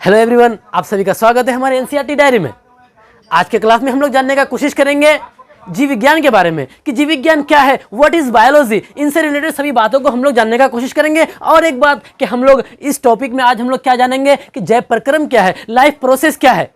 Hello everyone, आप सभी का स्वागत है हमारे एनसीईआरटी डायरी में। आज के क्लास में हम लोग जानने का कोशिश करेंगे जीव विज्ञान के बारे में कि जीव विज्ञान क्या है, व्हाट इज बायोलॉजी। इनसे रिलेटेड सभी बातों को हम लोग जानने का कोशिश करेंगे। और एक बात कि हम लोग इस टॉपिक में आज हम लोग क्या जानेंगे कि जैव प्रक्रम क्या है, लाइफ प्रोसेस क्या है।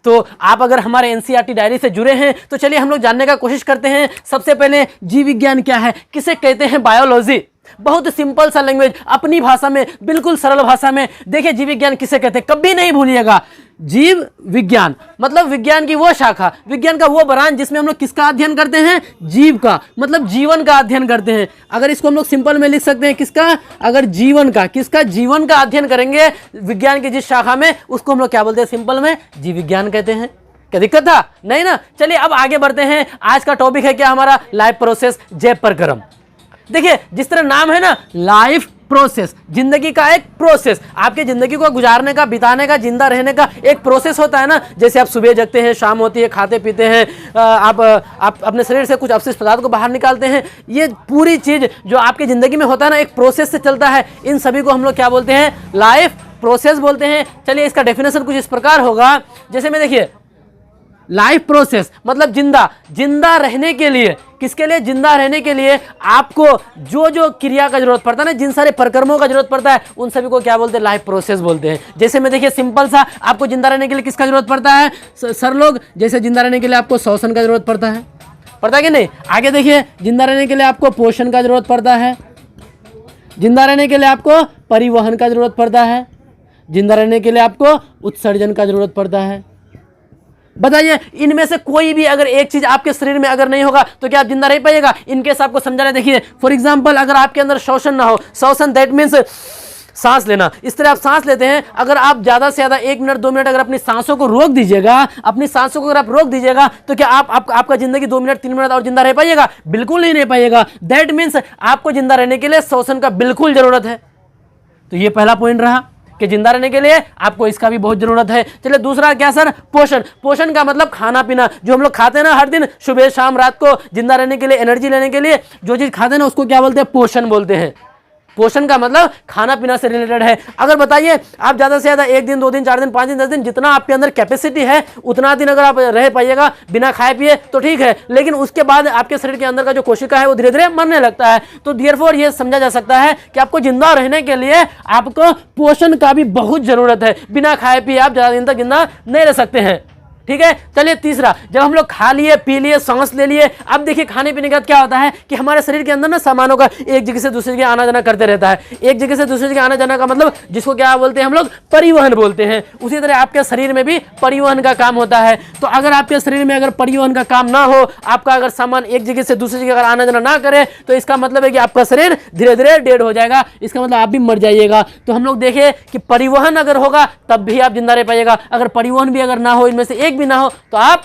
तो आप अगर हमारे एनसीईआरटी डायरी से जुड़े हैं तो चलिए हम लोग जानने का कोशिश करते हैं। सबसे पहले जीव विज्ञान क्या है, किसे कहते हैं बायोलॉजी। बहुत सिंपल सा लैंग्वेज, अपनी भाषा में, बिल्कुल सरल भाषा में। देखिए जीव विज्ञान किसे कहते हैं, कभी नहीं भूलिएगा। जीव विज्ञान मतलब विज्ञान की वो शाखा, विज्ञान का वो ब्रांच जिसमें हम लोग किसका अध्ययन करते हैं, जीव का, मतलब जीवन का अध्ययन करते हैं। अगर इसको हम लोग सिंपल में लिख सकते हैं किसका, अगर जीवन का, किसका, जीवन का अध्ययन करेंगे विज्ञान की जिस शाखा में, उसको हम लोग क्या बोलते हैं, सिंपल में जीव विज्ञान कहते हैं। क्या दिक्कत था? नहीं ना। चलिए अब आगे बढ़ते हैं। आज का टॉपिक है क्या हमारा, लाइफ प्रोसेस, जैव प्रक्रम। देखिए जिस तरह नाम है ना, लाइफ प्रोसेस, जिंदगी का एक प्रोसेस, आपकी जिंदगी को गुजारने का, बिताने का, जिंदा रहने का एक प्रोसेस होता है ना। जैसे आप सुबह जगते हैं, शाम होती है, खाते पीते हैं, आप अपने शरीर से कुछ अपशिष्ट पदार्थ को बाहर निकालते हैं। ये पूरी चीज जो आपकी जिंदगी में होता है ना, एक प्रोसेस से चलता है। इन सभी को हम लोग क्या बोलते हैं, लाइफ प्रोसेस बोलते हैं। चलिए इसका डेफिनेशन कुछ इस प्रकार होगा, जैसे में देखिए लाइफ प्रोसेस मतलब जिंदा रहने के लिए, किसके लिए, जिंदा रहने के लिए आपको जो जो क्रिया का जरूरत पड़ता है ना, जिन सारे प्रक्रमों का जरूरत पड़ता है, उन सभी को क्या बोलते हैं, लाइफ प्रोसेस बोलते हैं। जैसे में देखिए सिंपल सा, आपको जिंदा रहने के लिए किसका जरूरत पड़ता है सर लोग, जैसे जिंदा रहने के लिए आपको श्वसन का जरूरत पड़ता है कि नहीं। आगे देखिए, जिंदा रहने के लिए आपको पोषण का जरूरत पड़ता है, जिंदा रहने के लिए आपको परिवहन का जरूरत पड़ता है, जिंदा रहने के लिए आपको उत्सर्जन का जरूरत पड़ता है। बताइए इनमें से कोई भी अगर एक चीज आपके शरीर में अगर नहीं होगा तो क्या आप जिंदा रह पाइएगा। इनकेस आपको समझा रहे, देखिए फॉर एग्जांपल, अगर आपके अंदर श्वसन ना हो, श्वसन दैट मीन्स सांस लेना, इस तरह आप सांस लेते हैं। अगर आप ज्यादा से ज्यादा 1 मिनट 2 मिनट अगर अपनी सांसों को रोक दीजिएगा, अपनी सांसों को अगर आप रोक दीजिएगा, तो क्या आपका जिंदगी 2 मिनट 3 मिनट और जिंदा रह पाइएगा? बिल्कुल नहीं रह पाइएगा। दैट मीन्स आपको जिंदा रहने के लिए श्वसन का बिल्कुल जरूरत है। तो ये पहला पॉइंट रहा कि जिंदा रहने के लिए आपको इसका भी बहुत जरूरत है। चलिए दूसरा क्या सर, पोषण। पोषण का मतलब खाना पीना, जो हम लोग खाते हैं ना हर दिन, सुबह शाम रात को, जिंदा रहने के लिए, एनर्जी लेने के लिए जो चीज खाते हैं ना, उसको क्या बोलते हैं, पोषण बोलते हैं। पोषण का मतलब खाना पीना से रिलेटेड है। अगर बताइए आप ज्यादा से ज्यादा 1 दिन 2 दिन 4 दिन 5 दिन 10 दिन, जितना आपके अंदर कैपेसिटी है उतना दिन अगर आप रह पाइएगा बिना खाए पिए तो ठीक है, लेकिन उसके बाद आपके शरीर के अंदर का जो कोशिका है वो धीरे धीरे मरने लगता है। तो देयरफॉर ये समझा जा सकता है कि आपको जिंदा रहने के लिए आपको पोषण का भी बहुत जरूरत है। बिना खाए पिए आप ज्यादा दिन तक जिंदा नहीं रह सकते हैं। ठीक है। चलिए तीसरा, जब हम लोग खा लिए, पी लिए, सांस ले लिए, अब देखिए खाने पीने के बाद क्या होता है कि हमारे शरीर के अंदर ना सामानों का एक जगह से दूसरी जगह आना जाना करते रहता है। एक जगह से दूसरी जगह आना जाना का मतलब जिसको क्या बोलते हैं हम लोग, परिवहन बोलते हैं। उसी तरह आपके शरीर में भी परिवहन का काम होता है। तो अगर आपके शरीर में अगर परिवहन का काम ना हो, आपका अगर सामान एक जगह से दूसरी जगह अगर आना जाना ना करे, तो इसका मतलब है कि आपका शरीर धीरे धीरे डेड हो जाएगा। इसका मतलब आप भी मर जाइएगा। तो हम लोग देखें कि परिवहन अगर होगा तब भी आप जिंदा रह पाइएगा, अगर परिवहन भी अगर ना हो, इनमें से एक भी ना हो, तो आप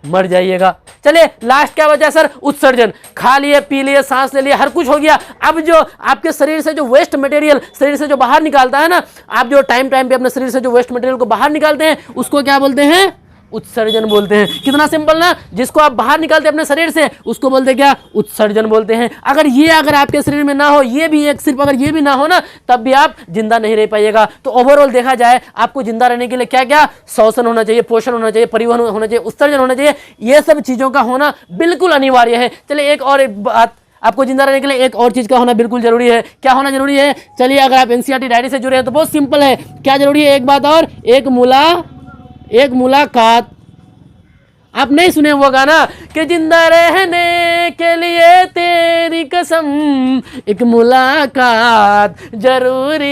मर जाइएगा। चलिए लास्ट क्या बचा सर, उत्सर्जन। खा लिए, पी लिए, सांस ले लिए, हर कुछ हो गया। अब जो आपके शरीर से जो वेस्ट मटेरियल शरीर से जो बाहर निकालता है ना, आप जो टाइम पे अपने शरीर से जो वेस्ट मटेरियल को बाहर निकालते हैं, उसको क्या बोलते हैं, उत्सर्जन बोलते हैं। कितना सिंपल ना, जिसको आप बाहर निकालते हैं अपने शरीर से, उसको बोलते हैं क्या, उत्सर्जन बोलते हैं। अगर आपके शरीर में ना हो, ये भी एक सिर्फ अगर ये भी ना हो ना, तब भी आप जिंदा नहीं रह पाइएगा। तो ओवरऑल देखा जाए आपको जिंदा रहने के लिए क्या क्या, श्वसन होना चाहिए, पोषण होना चाहिए, परिवहन होना चाहिए, उत्सर्जन होना चाहिए। ये सब चीजों का होना बिल्कुल अनिवार्य है। चलिए एक और बात, आपको जिंदा रहने के लिए एक और चीज का होना बिल्कुल जरूरी है। क्या होना जरूरी है? चलिए अगर आप एनसीईआरटी डायरी से जुड़े हैं तो बहुत सिंपल है। क्या जरूरी है? एक बात और, एक मुलाकात। आप नहीं सुने वो गाना कि जिंदा रहने के लिए तेरी कसम, एक मुलाकात जरूरी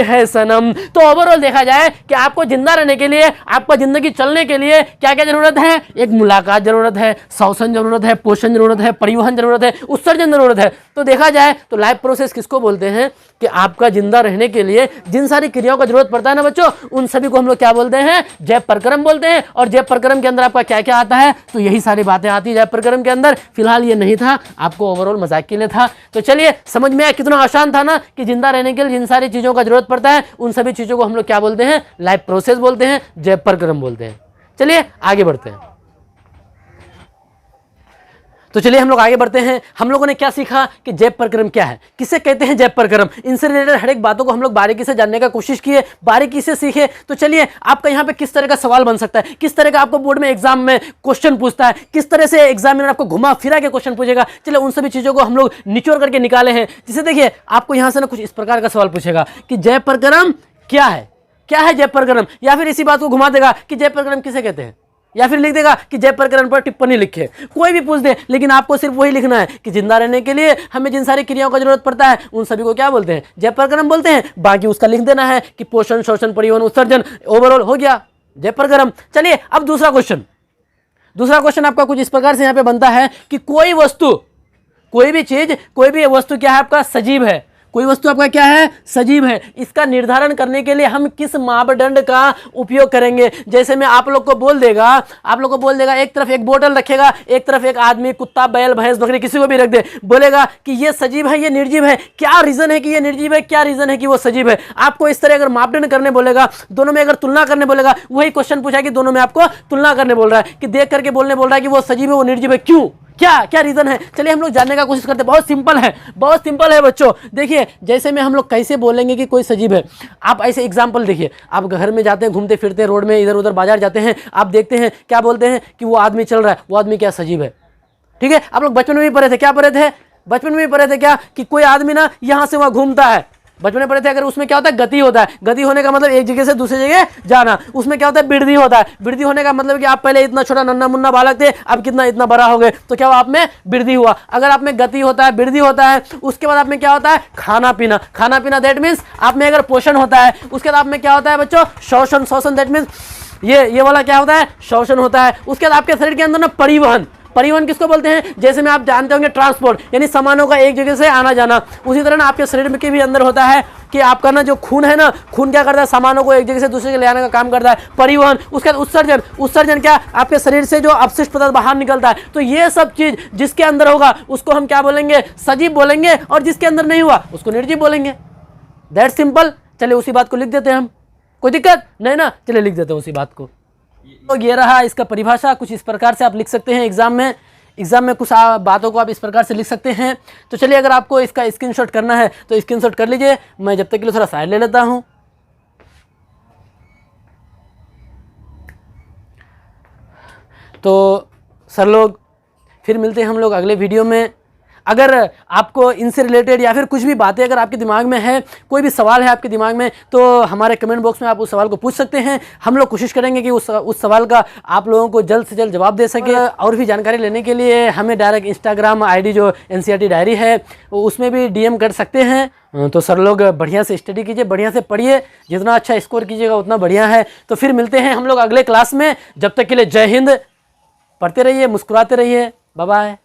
है सनम। तो ओवरऑल देखा जाए कि आपको जिंदा रहने के लिए, आपका जिंदगी चलने के लिए क्या क्या जरूरत है, एक मुलाकात जरूरत है, श्वसन जरूरत है, पोषण जरूरत है, परिवहन जरूरत है, उत्सर्जन जरूरत है। तो देखा जाए तो लाइफ प्रोसेस किसको बोलते हैं कि आपका जिंदा रहने के लिए जिन सारी क्रियाओं का जरूरत पड़ता है ना बच्चों, उन सभी को हम लोग क्या बोलते हैं, जैव प्रक्रम बोलते हैं। और जैव प्रक्रम के अंदर आपका क्या क्या आता है, तो यही सारी बातें आती है जैव प्रक्रम के अंदर। फिलहाल ये नहीं था, आपको ओवरऑल मजाक के लिए था। तो चलिए समझ में आया कितना आसान था ना, कि जिंदा रहने के लिए जिन सारी चीजों का जरूरत पड़ता है, उन सभी चीजों को हम लोग क्या बोलते हैं, लाइफ प्रोसेस बोलते हैं, जैव प्रक्रम बोलते हैं। चलिए आगे बढ़ते हैं। तो चलिए हम लोग आगे बढ़ते हैं। हम लोगों ने क्या सीखा कि जैप प्रक्रम क्या है, किसे कहते हैं जैप प्रक्रम, इनसे रिलेटेड हर एक बातों को हम लोग बारीकी से जानने का कोशिश किए, बारीकी से सीखे। तो चलिए आपका यहाँ पे किस तरह का सवाल बन सकता है, किस तरह का आपको बोर्ड में एग्जाम में क्वेश्चन पूछता है, किस तरह से एग्जामिनर आपको घुमा फिरा के क्वेश्चन पूछेगा, चलिए उन सभी चीजों को हम लोग निचोड़ करके निकाले हैं। जिसे देखिए आपको यहाँ से ना कुछ इस प्रकार का सवाल पूछेगा कि जैप प्रक्रम क्या है, क्या है जैप प्रक्रम, या फिर इसी बात को घुमा देगा कि जैप प्रक्रम किसे कहते हैं, या फिर लिख देगा कि जैप प्रकरण पर टिप्पणी लिखे, कोई भी पूछ दे, लेकिन आपको सिर्फ वही लिखना है कि जिंदा रहने के लिए हमें जिन सारी क्रियाओं का जरूरत पड़ता है उन सभी को क्या बोलते हैं, जैप प्रकरण बोलते हैं। बाकी उसका लिख देना है कि पोषण, शोषण, परिवहन, उत्सर्जन, ओवरऑल हो गया जैप प्रकरण। चलिए अब दूसरा क्वेश्चन आपका कुछ इस प्रकार से यहाँ पे बनता है कि कोई वस्तु, कोई भी चीज, कोई भी वस्तु क्या है आपका, सजीव है, कोई वस्तु आपका क्या है, सजीव है। इसका निर्धारण करने के लिए हम किस मापदंड का उपयोग करेंगे। जैसे मैं आप लोग को बोल देगा, एक तरफ एक बोतल रखेगा, एक तरफ एक आदमी, कुत्ता, बैल, भैंस, बकरी, किसी को भी रख दे, बोलेगा कि ये सजीव है, ये निर्जीव है, क्या रीजन है कि ये निर्जीव है, क्या रीजन है कि वो सजीव है। आपको इस तरह अगर मापदंड करने बोलेगा, दोनों में अगर तुलना करने बोलेगा, वही क्वेश्चन पूछा कि दोनों में आपको तुलना करने बोल रहा है, कि देख करके बोलने बोल रहा है कि वो सजीव है, वो निर्जीव है, क्यों, क्या रीजन है। चलिए हम लोग जानने का कोशिश करते हैं। बहुत सिंपल है बच्चों। देखिए जैसे में हम लोग कैसे बोलेंगे कि कोई सजीव है, आप ऐसे एग्जांपल देखिए, आप घर में जाते हैं, घूमते फिरते हैं, रोड में इधर उधर बाजार जाते हैं, आप देखते हैं क्या बोलते हैं कि वो आदमी चल रहा है, वो आदमी क्या सजीव है। ठीक है, आप लोग बचपन में भी पढ़े थे, क्या पढ़े थे, बचपन में भी पढ़े थे क्या, कि कोई आदमी ना यहाँ से वहाँ घूमता है, बचपन में पढ़े थे। अगर उसमें क्या होता है, गति होता है, गति होने का मतलब एक जगह से दूसरी जगह जाना। उसमें क्या होता है, वृद्धि होता है, वृद्धि होने का मतलब कि आप पहले इतना छोटा नन्ना मुन्ना बालक थे, अब कितना इतना बड़ा हो गए, तो क्या हुआ, आप में वृद्धि हुआ। अगर आप में गति होता है, वृद्धि होता है, उसके बाद आप में क्या होता है, खाना पीना, दैट मीन्स आप में अगर पोषण होता है, उसके बाद आप में क्या होता है बच्चों, शोषण, दैट मीन्स ये वाला क्या होता है, शोषण होता है। उसके बाद आपके शरीर के अंदर ना परिवहन किसको बोलते हैं, जैसे में आप जानते होंगे ट्रांसपोर्ट, यानी सामानों का एक जगह से आना जाना। उसी तरह ना आपके शरीर में के भी अंदर होता है कि आपका ना जो खून है ना, खून क्या करता है, सामानों को एक जगह से दूसरे जगह ले आने का काम करता है, परिवहन। उसके बाद उत्सर्जन क्या, आपके शरीर से जो अपशिष्ट पदार्थ बाहर निकलता है। तो ये सब चीज जिसके अंदर होगा उसको हम क्या बोलेंगे, सजीव बोलेंगे, और जिसके अंदर नहीं हुआ उसको निर्जीव बोलेंगे। That simple. चलिए उसी बात को लिख देते हैं हम, कोई दिक्कत नहीं ना, चलिए लिख देते हैं उसी बात को। तो ये रहा इसका परिभाषा, कुछ इस प्रकार से आप लिख सकते हैं एग्जाम में कुछ बातों को आप इस प्रकार से लिख सकते हैं। तो चलिए अगर आपको इसका स्क्रीनशॉट करना है तो स्क्रीनशॉट कर लीजिए, मैं जब तक के लिए थोड़ा साइड ले लेता हूं। तो सर लोग फिर मिलते हैं हम लोग अगले वीडियो में। अगर आपको इनसे रिलेटेड या फिर कुछ भी बातें अगर आपके दिमाग में है, कोई भी सवाल है आपके दिमाग में, तो हमारे कमेंट बॉक्स में आप उस सवाल को पूछ सकते हैं। हम लोग कोशिश करेंगे कि उस सवाल का आप लोगों को जल्द से जल्द जवाब दे सके। और भी जानकारी लेने के लिए हमें डायरेक्ट इंस्टाग्राम आईडी जो NCERT डायरी है उसमें भी DM कर सकते हैं। तो सर लोग बढ़िया से स्टडी कीजिए, बढ़िया से पढ़िए, जितना अच्छा स्कोर कीजिएगा उतना बढ़िया है। तो फिर मिलते हैं हम लोग अगले क्लास में। जब तक के लिए जय हिंद, पढ़ते रहिए, मुस्कुराते रहिए, बाय बाय।